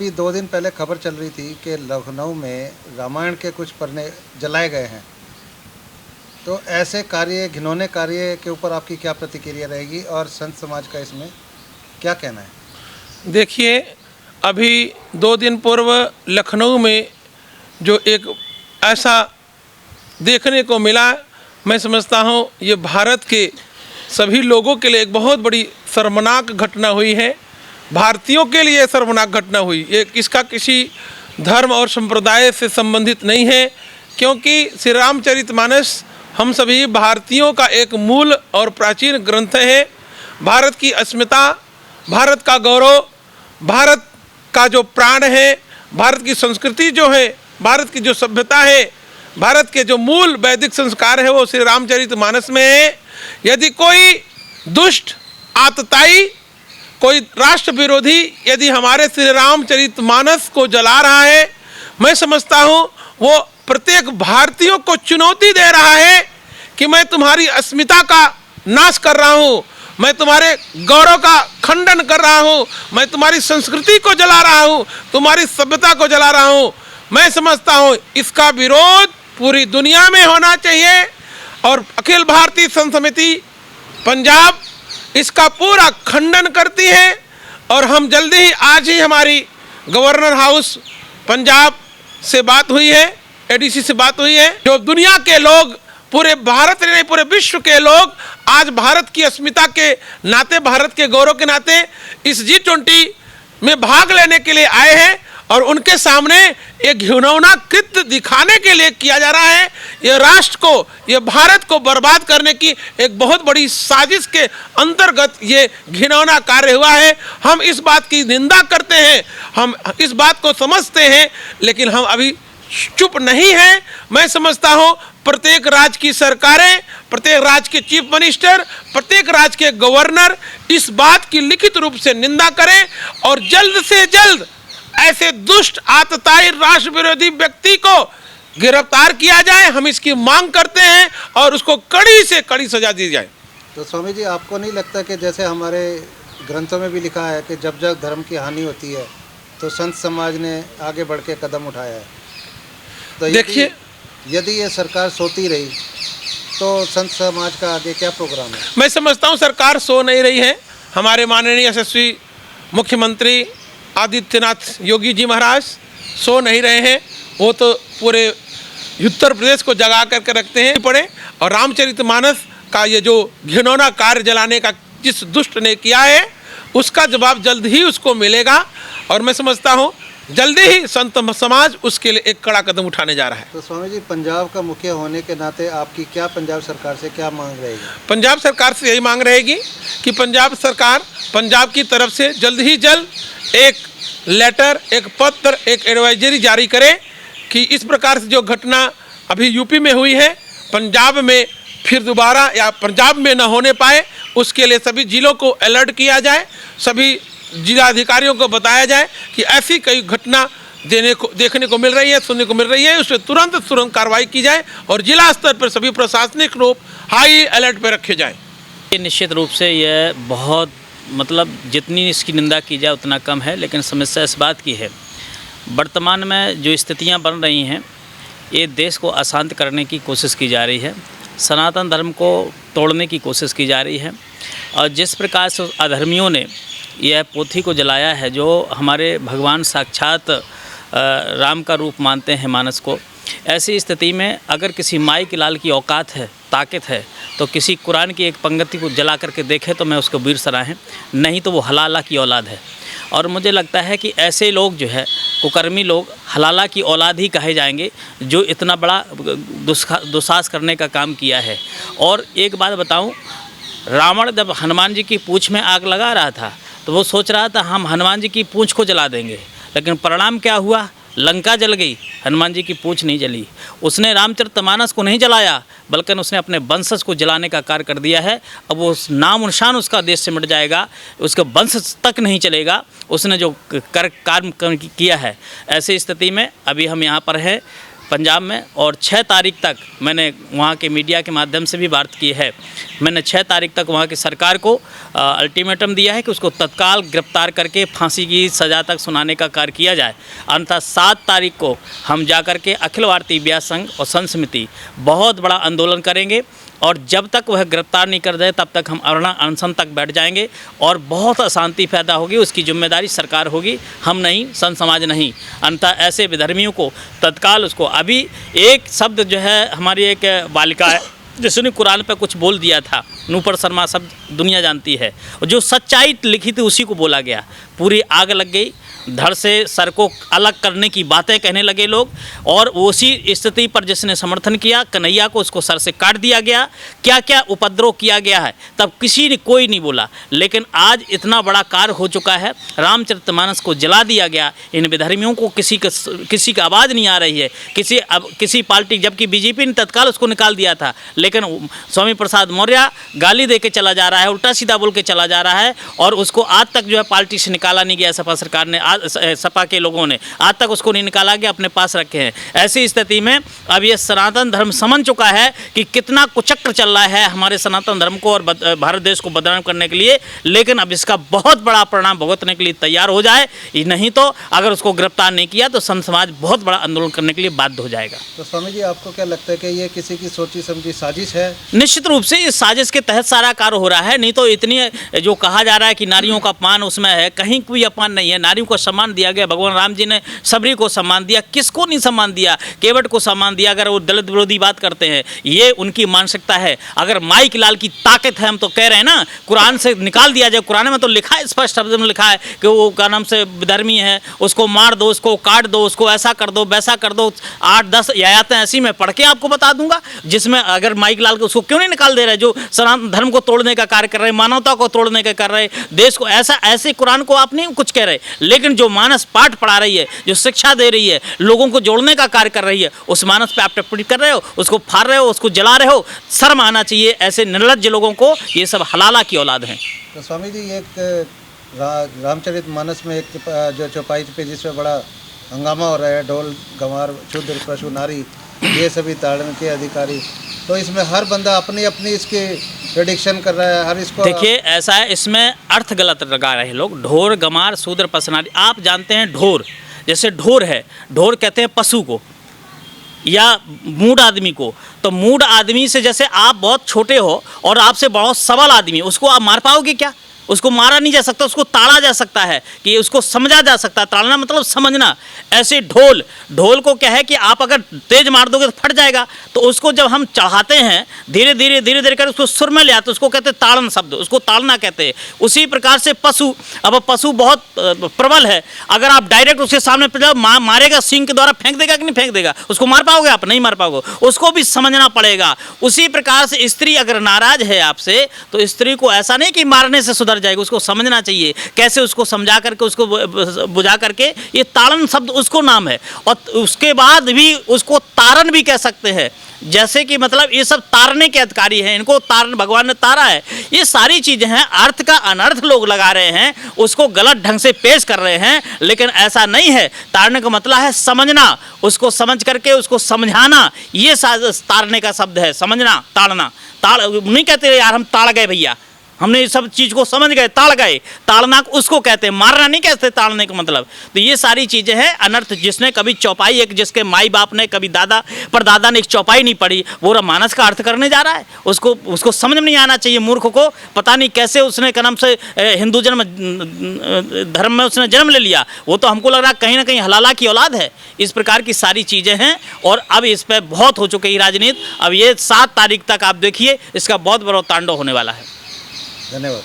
अभी 2 दिन पहले खबर चल रही थी कि लखनऊ में रामायण के कुछ पन्ने जलाए गए हैं। तो ऐसे कार्य, घिनौने कार्य के ऊपर आपकी क्या प्रतिक्रिया रहेगी और संत समाज का इसमें क्या कहना है? देखिए, अभी 2 दिन पूर्व लखनऊ में जो एक ऐसा देखने को मिला, मैं समझता हूँ ये भारत के सभी लोगों के लिए एक बहुत बड़ी शर्मनाक घटना हुई है। भारतीयों के लिए शर्मनाक घटना हुई। ये इसका किसी धर्म और संप्रदाय से संबंधित नहीं है, क्योंकि श्री रामचरितमानस हम सभी भारतीयों का एक मूल और प्राचीन ग्रंथ है। भारत की अस्मिता, भारत का गौरव, भारत का जो प्राण है, भारत की संस्कृति जो है, भारत की जो सभ्यता है, भारत के जो मूल वैदिक संस्कार है वो श्री रामचरितमानस में है। यदि कोई दुष्ट आतताई, कोई राष्ट्र विरोधी यदि हमारे श्री रामचरितमानस को जला रहा है, मैं समझता हूँ वो प्रत्येक भारतीयों को चुनौती दे रहा है कि मैं तुम्हारी अस्मिता का नाश कर रहा हूँ, मैं तुम्हारे गौरव का खंडन कर रहा हूँ, मैं तुम्हारी संस्कृति को जला रहा हूँ, तुम्हारी सभ्यता को जला रहा हूँ। मैं समझता हूँ इसका विरोध पूरी दुनिया में होना चाहिए और अखिल भारतीय संत समिति पंजाब इसका पूरा खंडन करती है। और हम जल्दी ही, आज ही हमारी गवर्नर हाउस पंजाब से बात हुई है, एडीसी से बात हुई है। जो दुनिया के लोग, पूरे भारत नहीं पूरे विश्व के लोग आज भारत की अस्मिता के नाते, भारत के गौरव के नाते इस G20 में भाग लेने के लिए आए हैं और उनके सामने एक घिनौना कृत्य दिखाने के लिए किया जा रहा है। ये राष्ट्र को, ये भारत को बर्बाद करने की एक बहुत बड़ी साजिश के अंतर्गत ये घिनौना कार्य हुआ है। हम इस बात की निंदा करते हैं, हम इस बात को समझते हैं, लेकिन हम अभी चुप नहीं हैं। मैं समझता हूँ प्रत्येक राज्य की सरकारें, प्रत्येक राज्य के चीफ मिनिस्टर, प्रत्येक राज्य के गवर्नर इस बात की लिखित रूप से निंदा करें और जल्द से जल्द ऐसे दुष्ट आतताई राष्ट्र विरोधी व्यक्ति को गिरफ्तार किया जाए। हम इसकी मांग करते हैं और उसको कड़ी से कड़ी सजा दी जाए। तो स्वामी जी, आपको नहीं लगता कि जैसे हमारे ग्रंथों में भी लिखा है कि जब जब धर्म की हानि होती है तो संत समाज ने आगे बढ़ के कदम उठाया है? तो देखिए, यदि ये सरकार सोती रही तो संत समाज का आगे क्या प्रोग्राम है? मैं समझता हूँ सरकार सो नहीं रही है। हमारे माननीय यशस्वी मुख्यमंत्री आदित्यनाथ योगी जी महाराज सो नहीं रहे हैं। वो तो पूरे उत्तर प्रदेश को जगा करके रखते हैं पड़े। और रामचरितमानस का ये जो घिनौना कार्य जलाने का जिस दुष्ट ने किया है, उसका जवाब जल्द ही उसको मिलेगा। और मैं समझता हूँ जल्दी ही संत समाज उसके लिए एक कड़ा कदम उठाने जा रहा है। तो स्वामी जी, पंजाब का मुखिया होने के नाते आपकी क्या पंजाब सरकार से क्या मांग रहेगी? पंजाब सरकार से यही मांग रहेगी कि पंजाब सरकार पंजाब की तरफ से जल्द ही जल्द एक लेटर, एक पत्र, एक एडवाइजरी जारी करे कि इस प्रकार से जो घटना अभी यूपी में हुई है, पंजाब में फिर दोबारा या पंजाब में न होने पाए, उसके लिए सभी जिलों को अलर्ट किया जाए, सभी जिलाधिकारियों को बताया जाए कि ऐसी कई घटना देखने को मिल रही है, सुनने को मिल रही है, उस पर तुरंत कार्रवाई की जाए और जिला स्तर पर सभी प्रशासनिक रूप हाई अलर्ट पर रखे जाए। निश्चित रूप से यह बहुत, मतलब जितनी इसकी निंदा की जाए उतना कम है। लेकिन समस्या इस बात की है, वर्तमान में जो स्थितियां बन रही हैं, ये देश को अशांत करने की कोशिश की जा रही है, सनातन धर्म को तोड़ने की कोशिश की जा रही है। और जिस प्रकार से अधर्मियों ने यह पोथी को जलाया है, जो हमारे भगवान साक्षात राम का रूप मानते हैं मानस को, ऐसी स्थिति में अगर किसी माई के लाल की औकात है, ताकत है, तो किसी कुरान की एक पंक्ति को जला करके देखे तो मैं उसको वीर सराहें, नहीं तो वो हलाला की औलाद है। और मुझे लगता है कि ऐसे लोग जो है, कुकर्मी लोग, हलाला की औलाद ही कहे जाएंगे, जो इतना बड़ा दुस्साहस करने का काम किया है। और एक बात बताऊं, रावण जब हनुमान जी की पूँछ में आग लगा रहा था तो वो सोच रहा था हम हनुमान जी की पूँछ को जला देंगे, लेकिन परिणाम क्या हुआ? लंका जल गई, हनुमान जी की पूँछ नहीं जली। उसने रामचरितमानस को नहीं जलाया, बल्कि उसने अपने वंशज को जलाने का कार्य कर दिया है। अब वो नाम निशान उसका देश से मिट जाएगा, उसका वंश तक नहीं चलेगा, उसने जो कार्य किया है। ऐसी स्थिति में अभी हम यहाँ पर हैं पंजाब में, और 6 तारीख तक मैंने वहाँ के मीडिया के माध्यम से भी बात की है। मैंने 6 तारीख तक वहाँ की सरकार को अल्टीमेटम दिया है कि उसको तत्काल गिरफ्तार करके फांसी की सज़ा तक सुनाने का कार्य किया जाए। अन्यथा 7 तारीख को हम जाकर के अखिल भारतीय विद्या संघ और संघ समिति बहुत बड़ा आंदोलन करेंगे, और जब तक वह गिरफ्तार नहीं कर दे तब तक हम अनशन तक बैठ जाएंगे, और बहुत अशांति पैदा होगी। उसकी जिम्मेदारी सरकार होगी, हम नहीं, संत समाज नहीं। अन्यथा ऐसे विधर्मियों को तत्काल उसको, अभी एक शब्द जो है, हमारी एक बालिका है जिसने कुरान पे कुछ बोल दिया था, नूपुर शर्मा, सब दुनिया जानती है, जो सच्चाई लिखी थी उसी को बोला गया, पूरी आग लग गई। धड़ से सर को अलग करने की बातें कहने लगे लोग, और उसी स्थिति पर जिसने समर्थन किया कन्हैया को, उसको सर से काट दिया गया, क्या क्या उपद्रव किया गया है, तब किसी ने कोई नहीं बोला। लेकिन आज इतना बड़ा कार्य हो चुका है, रामचरितमानस को जला दिया गया। इन विधर्मियों को किसी की आवाज़ नहीं आ रही है, किसी पार्टी, जबकि बीजेपी ने तत्काल उसको निकाल दिया था, लेकिन स्वामी प्रसाद मौर्य गाली दे के चला जा रहा है, उल्टा सीधा बोल के चला जा रहा है, और उसको आज तक जो है पार्टी से निकाला नहीं गया। सपा सरकार ने, सपा के लोगों ने आज तक उसको नहीं निकाला गया, अपने पास रखे हैं। ऐसी स्थिति में अब ये सनातन धर्म समझ चुका है कि कितना कुचक्र चल रहा है हमारे सनातन धर्म को और भारत देश को बदनाम करने के लिए, लेकिन अब इसका बहुत बड़ा परिणाम भुगतने के लिए तैयार हो जाए। नहीं तो अगर उसको गिरफ्तार नहीं किया तो संत समाज बहुत बड़ा आंदोलन करने के लिए बाध्य हो जाएगा। तो स्वामी जी, आपको क्या लगता है कि ये किसी की सोची समझी साजिश है? निश्चित रूप से इस साजिश के तहत सारा कार्य हो रहा है। नहीं तो इतनी जो कहा जा रहा है कि नारियों का अपमान उसमें है, कहीं कोई अपमान नहीं है। नारियों को सम्मान दिया गया, भगवान राम जी ने सबरी को सम्मान दिया, किसको नहीं सम्मान दिया? केवट को सम्मान दिया। अगर वो दलित विरोधी बात करते हैं, ये उनकी मानसिकता है। अगर माइक लाल की ताकत है, हम तो कह रहे हैं ना, कुरान से निकाल दिया जाए। कुरान में तो लिखा है, स्पष्ट शब्द में लिखा है कि वो का नाम से विधर्मी है, उसको मार दो, उसको काट दो, उसको ऐसा कर दो, वैसा कर दो। 8-10 आयतें ऐसी मैं पढ़ के आपको बता दूंगा, जिसमें अगर माइक लाल को उसको क्यों नहीं निकाल दे रहे, जो सनातन धर्म को तोड़ने का कार्य कर रहे, मानवता को तोड़ने का कर रहे, देश को ऐसे कुरान को आप नहीं कुछ कह रहे, लेकिन जो मानस पाठ पढ़ा रही है, जो शिक्षा दे रही है, लोगों को जोड़ने का कार्य कर रही है, उस मानस पे आप टिप्पणी कर रहे हो, उसको फाड़ रहे हो, उसको जला रहे हो। शर्म आना चाहिए ऐसे निर्लज्ज लोगों को। ये सब हलाला की औलाद हैं। तो स्वामी जी, एक रामचरितमानस में एक जो चौपाई पे जिसमें बड़ा हंगामा हो रहा है, ढोल गंवार शूद्र पशु नारी ये सभी ताड़न के अधिकारी, तो इसमें हर बंदा अपनी अपनी इसकी प्रेडिक्शन कर रहा है, हर इसको। देखिए ऐसा है, इसमें अर्थ गलत लगा रहे हैं लोग। ढोर गंवार शूद्र पशु नारी, आप जानते हैं ढोर, जैसे ढोर है, ढोर कहते हैं पशु को या मूढ़ आदमी को। तो मूढ़ आदमी से जैसे आप बहुत छोटे हो और आपसे बहुत सबल आदमी, उसको आप मार पाओगे क्या? उसको मारा नहीं जा सकता, उसको ताड़ा जा सकता है, कि उसको समझा जा सकता है। ताड़ना मतलब समझना। ऐसे ढोल को क्या है कि आप अगर तेज मार दोगे तो फट जाएगा। तो उसको जब हम चढ़ाते हैं धीरे धीरे कर उसको सुर में ले आते, उसको कहते हैं ताड़न शब्द, उसको ताड़ना कहते हैं। उसी प्रकार से पशु, अब पशु बहुत प्रबल है, अगर आप डायरेक्ट उसके सामने मारेगा, सींग के द्वारा फेंक देगा कि नहीं फेंक देगा? उसको मार पाओगे आप? नहीं मार पाओगे। उसको भी समझना पड़ेगा। उसी प्रकार से स्त्री अगर नाराज है आपसे, तो स्त्री को ऐसा नहीं कि मारने से सुधर जाएगा, उसको समझना चाहिए कैसे उसको समझा करके, उसको बुझा करके। ये ताड़न शब्द उसको नाम है। और उसके बाद भी उसको तारण भी कह सकते हैं, जैसे कि मतलब ये सब तारने के अधिकारी हैं, इनको तारण भगवान ने तारा है। ये सारी चीजें हैं, अर्थ का अनर्थ लोग लगा रहे हैं, उसको गलत ढंग से पेश कर रहे हैं, लेकिन ऐसा नहीं है। तारने का मतलब है समझना, उसको समझ करके उसको समझाना, ये तारने का शब्द है। समझना, ताड़ना। ताड़ नहीं कहते यार हम ताड़ गए भैया, हमने इस सब चीज़ को समझ गए, ताड़ गए। ताड़ना उसको कहते हैं, मारना नहीं कहते ताड़ने का मतलब। तो ये सारी चीज़ें हैं अनर्थ। जिसने कभी चौपाई, एक जिसके माई बाप ने कभी दादा पर दादा ने एक चौपाई नहीं पढ़ी, वो मानस का अर्थ करने जा रहा है। उसको समझ में नहीं आना चाहिए। मूर्ख को पता नहीं कैसे उसने कर्म से हिंदू धर्म में उसने जन्म ले लिया। वो तो हमको लग रहा है कहीं ना कहीं हलाला की औलाद है। इस प्रकार की सारी चीज़ें हैं, और अब इस पर बहुत हो चुकी है राजनीति। अब ये 7 तारीख तक आप देखिए, इसका बहुत बड़ा तांडव होने वाला है। धन्यवाद।